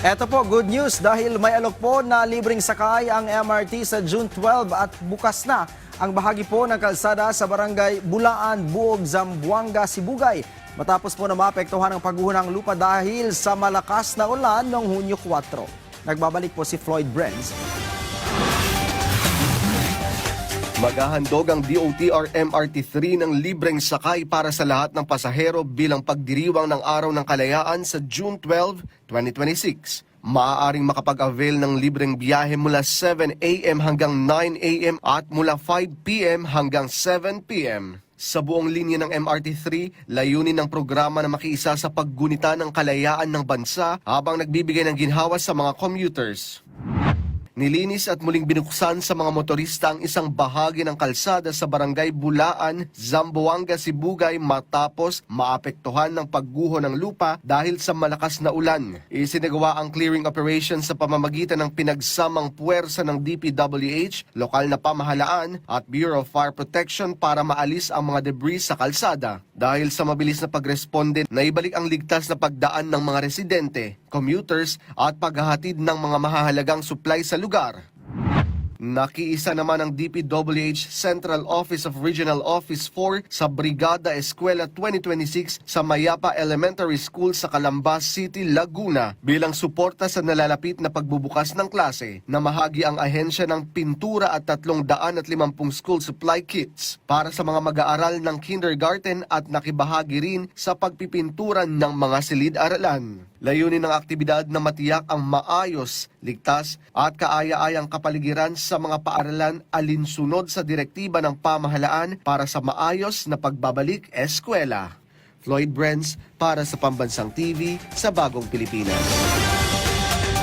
Eto po, good news dahil may alok po na libreng sakay ang MRT sa June 12 at bukas na ang bahagi po ng kalsada sa barangay Bulaan, Buog, Zamboanga, Sibugay. Matapos po na maapektuhan ang pagguho ng lupa dahil sa malakas na ulan noong Hunyo 4. Nagbabalik po si Floyd Brenz. Maghahandog ang DOTR MRT-3 ng libreng sakay para sa lahat ng pasahero bilang pagdiriwang ng Araw ng Kalayaan sa June 12, 2026. Maaaring makapag-avail ng libreng biyahe mula 7 a.m. hanggang 9 a.m. at mula 5 p.m. hanggang 7 p.m. Sa buong linya ng MRT-3, layunin ng programa na makiisa sa paggunita ng kalayaan ng bansa habang nagbibigay ng ginhawa sa mga commuters. Nilinis at muling binuksan sa mga motorista ang isang bahagi ng kalsada sa barangay Bulaan, Zamboanga, Sibugay matapos maapektuhan ng pagguho ng lupa dahil sa malakas na ulan. Isinagawa ang clearing operation sa pamamagitan ng pinagsamang puwersa ng DPWH, lokal na pamahalaan at Bureau of Fire Protection para maalis ang mga debris sa kalsada. Dahil sa mabilis na pagresponde, naibalik ang ligtas na pagdaan ng mga residente, commuters at paghahatid ng mga mahahalagang supply sa lugar. Nakiisa naman ang DPWH Central Office of Regional Office 4 sa Brigada Eskwela 2026 sa Mayapa Elementary School sa Calambas City, Laguna bilang suporta sa nalalapit na pagbubukas ng klase. Namahagi ang ahensya ng pintura at 350 school supply kits para sa mga mag-aaral ng kindergarten at nakibahagi rin sa pagpipinturan ng mga silid-aralan. Layunin ng aktibidad na matiyak ang maayos, ligtas at kaaya-ayang kapaligiran sa mga paaralan alinsunod sa direktiba ng pamahalaan para sa maayos na pagbabalik eskwela. Floyd Brenz para sa Pambansang TV sa Bagong Pilipinas.